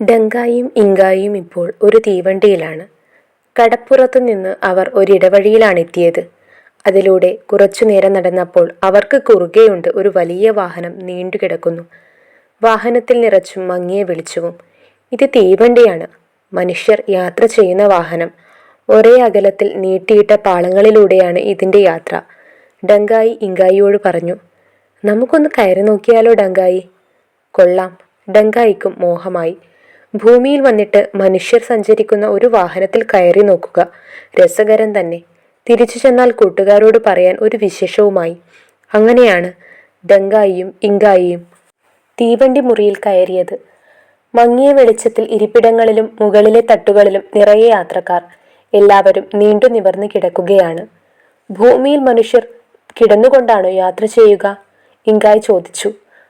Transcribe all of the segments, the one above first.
ഡങ്കായും ഇങ്കായും ഇപ്പോൾ ഒരു തീവണ്ടിയിലാണ്. കടപ്പുറത്തു നിന്ന് അവർ ഒരിടവഴിയിലാണെത്തിയത്. അതിലൂടെ കുറച്ചുനേരം നടന്നപ്പോൾ അവർക്ക് കുറുകെയുണ്ട് ഒരു വലിയ വാഹനം നീണ്ടുകിടക്കുന്നു. വാഹനത്തിൽ നിറച്ചും മങ്ങിയ വെളിച്ചവും. ഇത് തീവണ്ടിയാണ്, മനുഷ്യർ യാത്ര ചെയ്യുന്ന വാഹനം. ഒരേ അകലത്തിൽ നീട്ടിയിട്ട പാളങ്ങളിലൂടെയാണ് ഇതിൻ്റെ യാത്ര. ഡങ്കായി ഇങ്കായിയോട് പറഞ്ഞു, നമുക്കൊന്ന് കയറി നോക്കിയാലോ ഡങ്കായി? കൊള്ളാം. ഡങ്കായിക്കും മോഹമായി. ഭൂമിയിൽ വന്നിട്ട് മനുഷ്യർ സഞ്ചരിക്കുന്ന ഒരു വാഹനത്തിൽ കയറി നോക്കുക രസകരം തന്നെ. തിരിച്ചു ചെന്നാൽ കൂട്ടുകാരോട് പറയാൻ ഒരു വിശേഷവുമായി. അങ്ങനെയാണ് ഡങ്കായിയും ഇങ്കായിയും തീവണ്ടി മുറിയിൽ കയറിയത്. മങ്ങിയ വെളിച്ചത്തിൽ ഇരിപ്പിടങ്ങളിലും മുകളിലെ തട്ടുകളിലും നിറയെ യാത്രക്കാർ. എല്ലാവരും നീണ്ടു നിവർന്ന് കിടക്കുകയാണ്. ഭൂമിയിൽ മനുഷ്യർ കിടന്നുകൊണ്ടാണോ യാത്ര ചെയ്യുക? ഇങ്കായ് ചോദിച്ചു.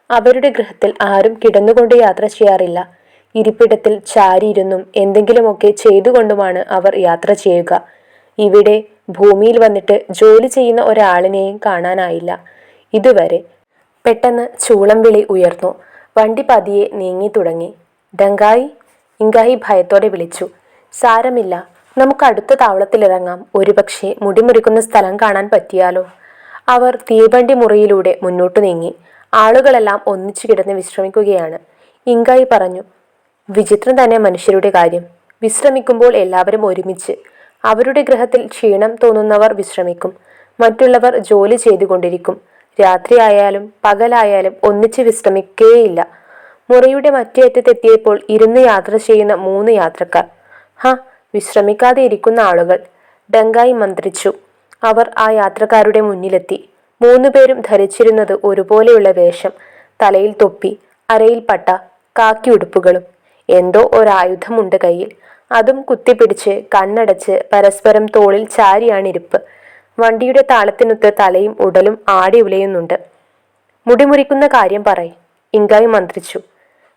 അവരുടെ ഗൃഹത്തിൽ ആരും കിടന്നുകൊണ്ട് യാത്ര ചെയ്യാറില്ല. ഇരിപ്പിടത്തിൽ ചാരിയിരുന്നും എന്തെങ്കിലുമൊക്കെ ചെയ്തുകൊണ്ടുമാണ് അവർ യാത്ര ചെയ്യുക. ഇവിടെ ഭൂമിയിൽ വന്നിട്ട് ജോലി ചെയ്യുന്ന ഒരാളിനെയും കാണാനായില്ല ഇതുവരെ. പെട്ടെന്ന് ചൂളം വിളി ഉയർന്നു. വണ്ടി പതിയെ നീങ്ങി തുടങ്ങി. ഡങ്കായി, ഇങ്കായി ഭയത്തോടെ വിളിച്ചു. സാരമില്ല, നമുക്ക് അടുത്ത താവളത്തിലിറങ്ങാം. ഒരുപക്ഷെ മുടിമുറിക്കുന്ന സ്ഥലം കാണാൻ പറ്റിയാലോ? അവർ തീവണ്ടി മുറിയിലൂടെ മുന്നോട്ടു നീങ്ങി. ആളുകളെല്ലാം ഒന്നിച്ചു കിടന്ന് വിശ്രമിക്കുകയാണ്. ഇങ്കായി പറഞ്ഞു, വിചിത്രം തന്നെ മനുഷ്യരുടെ കാര്യം. വിശ്രമിക്കുമ്പോൾ എല്ലാവരും ഒരുമിച്ച്. അവരുടെ ഗ്രഹത്തിൽ ക്ഷീണം തോന്നുന്നവർ വിശ്രമിക്കും, മറ്റുള്ളവർ ജോലി ചെയ്തുകൊണ്ടിരിക്കും. രാത്രിയായാലും പകലായാലും ഒന്നിച്ച് വിശ്രമിക്കേയില്ല. മുറിയുടെ മറ്റേ അറ്റത്തെത്തിയപ്പോൾ ഇരുന്ന് യാത്ര ചെയ്യുന്ന 3 യാത്രക്കാർ. വിശ്രമിക്കാതെ ഇരിക്കുന്ന ആളുകൾ, ഡങ്കായി മന്ത്രിച്ചു. അവർ ആ യാത്രക്കാരുടെ മുന്നിലെത്തി. 3 പേരും ധരിച്ചിരുന്നത് ഒരുപോലെയുള്ള വേഷം, തലയിൽ തൊപ്പി, അരയിൽ പട്ട, കാക്കി ഉടുപ്പുകളും. എന്തോ ഒരായുധമുണ്ട് കയ്യിൽ. അതും കുത്തിപ്പിടിച്ച് കണ്ണടച്ച് പരസ്പരം തോളിൽ ചാരിയാണിരിപ്പ്. വണ്ടിയുടെ താളത്തിനൊത്ത് തലയും ഉടലും ആടി ഉലയുന്നുണ്ട്. മുടിമുറിക്കുന്ന കാര്യം പറയ്, ഇങ്കായി മന്ത്രിച്ചു.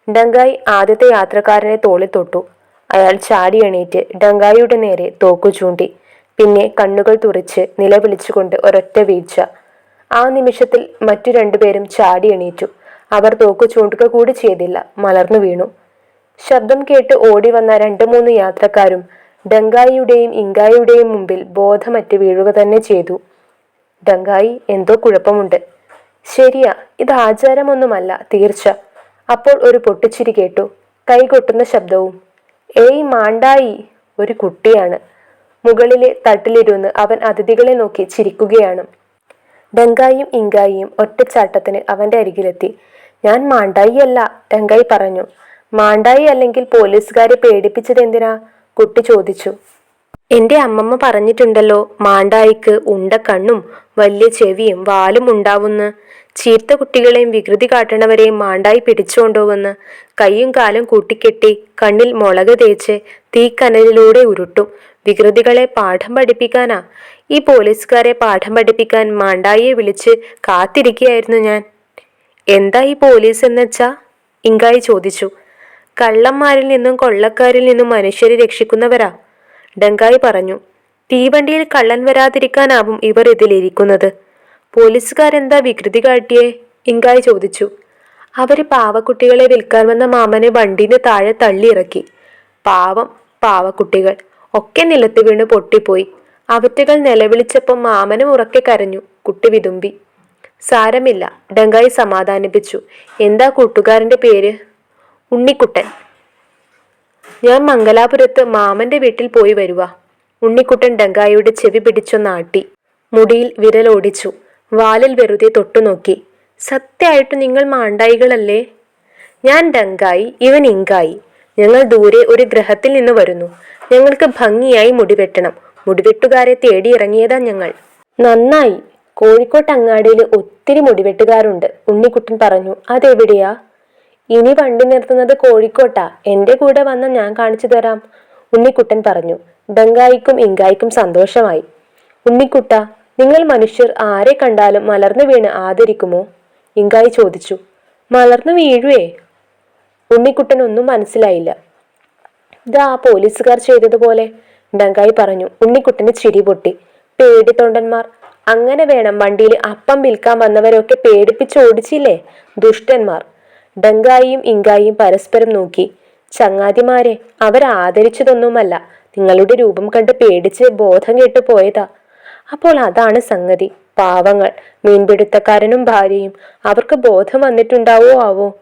ഡങ്കായി ആദ്യത്തെ യാത്രക്കാരനെ തോളിൽ തൊട്ടു. അയാൾ ചാടി എണീറ്റ് ഡങ്കായിയുടെ നേരെ തോക്കു ചൂണ്ടി. പിന്നെ കണ്ണുകൾ തുറിച്ച് നിലവിളിച്ചുകൊണ്ട് ഒരൊറ്റ വീഴ്ച. ആ നിമിഷത്തിൽ മറ്റു 2 പേരും ചാടി എണീറ്റു. അവർ തോക്കു ചൂണ്ടുക കൂടി ചെയ്തില്ല, മലർന്നു വീണു. ശബ്ദം കേട്ട് ഓടി വന്ന 2-3 യാത്രക്കാരും ഡങ്കായിയുടെയും ഇങ്കായിയുടെയും മുമ്പിൽ ബോധമറ്റ് വീഴുക തന്നെ ചെയ്തു. ഡങ്കായി, എന്തോ കുഴപ്പമുണ്ട്. ശരിയാ, ഇത് ആചാരമൊന്നുമല്ല തീർച്ച. അപ്പോൾ ഒരു പൊട്ടിച്ചിരി കേട്ടു, കൈകൊട്ടുന്ന ശബ്ദവും. ഏയ് മാണ്ടായി, ഒരു കുട്ടിയാണ്. മുകളിലെ തട്ടിലിരുന്ന് അവൻ അതിഥികളെ നോക്കി ചിരിക്കുകയാണ്. ഡങ്കായിയും ഇങ്കായിയും ഒറ്റച്ചാട്ടത്തിന് അവന്റെ അരികിലെത്തി. ഞാൻ മാണ്ടായി അല്ല, ഡങ്കായി പറഞ്ഞു. മാണ്ടായി അല്ലെങ്കിൽ പോലീസുകാരെ പേടിപ്പിച്ചതെന്തിനാ? കുട്ടി ചോദിച്ചു. എന്റെ അമ്മമ്മ പറഞ്ഞിട്ടുണ്ടല്ലോ, മാണ്ടായിക്ക് ഉണ്ട കണ്ണും വലിയ ചെവിയും വാലും ഉണ്ടാവുന്ന്. ചീത്ത കുട്ടികളെയും വികൃതി കാട്ടണവരെയും മാണ്ടായി പിടിച്ചുകൊണ്ടുവന്ന് കൈയും കാലും കൂട്ടിക്കെട്ടി കണ്ണിൽ മുളക് തേച്ച് തീക്കനലിലൂടെ ഉരുട്ടും. വികൃതികളെ പാഠം പഠിപ്പിക്കാനാ. ഈ പോലീസുകാരെ പാഠം പഠിപ്പിക്കാൻ മാണ്ടായിയെ വിളിച്ച് കാത്തിരിക്കുകയായിരുന്നു ഞാൻ. എന്താ ഈ പോലീസ് എന്നുവെച്ചാ? ഇങ്കായി ചോദിച്ചു. കള്ളന്മാരിൽ നിന്നും കൊള്ളക്കാരിൽ നിന്നും മനുഷ്യരെ രക്ഷിക്കുന്നവരാ, ഡങ്കായി പറഞ്ഞു. തീവണ്ടിയിൽ കള്ളൻ വരാതിരിക്കാനാവും ഇവർ ഇതിലിരിക്കുന്നത്. പോലീസുകാരെന്താ വികൃതി കാട്ടിയേ? ഇങ്കായി ചോദിച്ചു. അവര് പാവക്കുട്ടികളെ വിൽക്കാൻ വന്ന മാമനെ വണ്ടീന് താഴെ തള്ളിയിറക്കി. പാവം പാവക്കുട്ടികൾ ഒക്കെ നിലത്ത് വീണ് പൊട്ടിപ്പോയി. അവറ്റകൾ നിലവിളിച്ചപ്പം മാമനും ഉറക്കെ കരഞ്ഞു. കുട്ടി വിതുമ്പി. സാരമില്ല, ഡങ്കായി സമാധാനിപ്പിച്ചു. എന്താ കൂട്ടുകാരന്റെ പേര്? ഉണ്ണിക്കുട്ടൻ. ഞാൻ മംഗലാപുരത്ത് മാമന്റെ വീട്ടിൽ പോയി വരുവാ. ഉണ്ണിക്കുട്ടൻ ഡങ്കായിയുടെ ചെവി പിടിച്ചൊന്നാട്ടി. മുടിയിൽ വിരലോടിച്ചു. വാലിൽ വെറുതെ തൊട്ടുനോക്കി. സത്യമായിട്ട് നിങ്ങൾ മാണ്ടായികളല്ലേ? ഞാൻ ഡങ്കായി, ഇവൻ ഇങ്കായി. ഞങ്ങൾ ദൂരെ ഒരു ഗ്രഹത്തിൽ നിന്ന് വരുന്നു. ഞങ്ങൾക്ക് ഭംഗിയായി മുടിവെട്ടണം. മുടിവെട്ടുകാരെ തേടി ഇറങ്ങിയതാ ഞങ്ങൾ. നന്നായി. കോഴിക്കോട്ട് അങ്ങാടിയിൽ ഒത്തിരി മുടിവെട്ടുകാരുണ്ട്, ഉണ്ണിക്കുട്ടൻ പറഞ്ഞു. അതെവിടെയാ? ഇനി വണ്ടി നിർത്തുന്നത് കോഴിക്കോട്ടാ. എന്റെ കൂടെ വന്ന ഞാൻ കാണിച്ചു തരാം, ഉണ്ണിക്കുട്ടൻ പറഞ്ഞു. ഡങ്കായിക്കും ഇങ്കായിക്കും സന്തോഷമായി. ഉണ്ണിക്കുട്ട, നിങ്ങൾ മനുഷ്യർ ആരെ കണ്ടാലും മലർന്നു വീണ് ആദരിക്കുമോ? ഇങ്കായി ചോദിച്ചു. മലർന്നു വീഴുവേ? ഉണ്ണിക്കുട്ടൻ ഒന്നും മനസ്സിലായില്ല. ഇതാ പോലീസുകാർ ചെയ്തതുപോലെ, ഡങ്കായി പറഞ്ഞു. ഉണ്ണിക്കുട്ടന് ചിരി പൊട്ടി. പേടിത്തൊണ്ടന്മാർ. അങ്ങനെ വേണം, വണ്ടിയിൽ അപ്പം വിൽക്കാൻ വന്നവരൊക്കെ പേടിപ്പിച്ച് ഓടിച്ചില്ലേ, ദുഷ്ടന്മാർ. ഡങ്കായിയും ഇങ്കായിയും പരസ്പരം നോക്കി. ചങ്ങാതിമാരെ, അവരാദരിച്ചതൊന്നുമല്ല, നിങ്ങളുടെ രൂപം കണ്ട് പേടിച്ച് ബോധം കെട്ടു പോയതാ. അപ്പോൾ അതാണ് സംഗതി. പാവങ്ങൾ, മീൻപിടുത്തക്കാരനും ഭാര്യയും. അവർക്ക് ബോധം വന്നിട്ടുണ്ടാവോ ആവോ.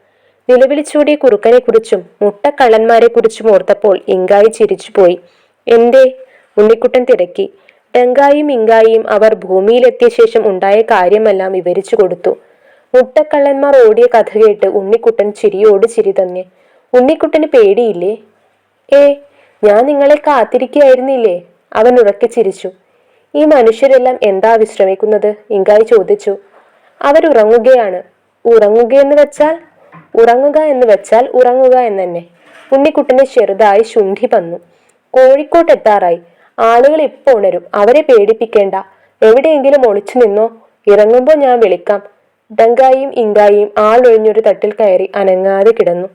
നിലവിളിച്ചൂടിയ കുറുക്കനെ കുറിച്ചും മുട്ടക്കള്ളന്മാരെ കുറിച്ചും ഓർത്തപ്പോൾ ഇങ്കായി ചിരിച്ചുപോയി. എന്തേ? ഉണ്ണിക്കുട്ടൻ തിരക്കി. ഡങ്കായും ഇങ്കായിയും അവർ ഭൂമിയിലെത്തിയ ശേഷം ഉണ്ടായ കാര്യമെല്ലാം വിവരിച്ചു കൊടുത്തു. മുട്ടക്കള്ളന്മാർ ഓടിയ കഥ കേട്ട് ഉണ്ണിക്കുട്ടൻ ചിരിയോട് ചിരി തന്നെ. ഉണ്ണിക്കുട്ടന് പേടിയില്ലേ? ഞാൻ നിങ്ങളെ കാത്തിരിക്കുകയായിരുന്നില്ലേ? അവൻ ഉറക്കെ ചിരിച്ചു. ഈ മനുഷ്യരെല്ലാം എന്താ വിശ്രമിക്കുന്നത്? ഇങ്കായി ചോദിച്ചു. അവരുറങ്ങുകയാണ്. ഉറങ്ങുക എന്ന് വെച്ചാൽ ഉറങ്ങുക എന്ന് തന്നെ. ഉണ്ണിക്കുട്ടന് ചെറുതായി ശുണ്ഠി വന്നു. കോഴിക്കോട്ടെത്താറായി. ആളുകൾ ഇപ്പൊ ഉണരും. അവരെ പേടിപ്പിക്കേണ്ട. എവിടെയെങ്കിലും ഒളിച്ചു നിന്നോ. ഇറങ്ങുമ്പോൾ ഞാൻ വിളിക്കാം. ഡങ്കായും ഇങ്കായും ആളൊഴിഞ്ഞൊരു തട്ടിൽ കയറി അനങ്ങാതെ കിടന്നു.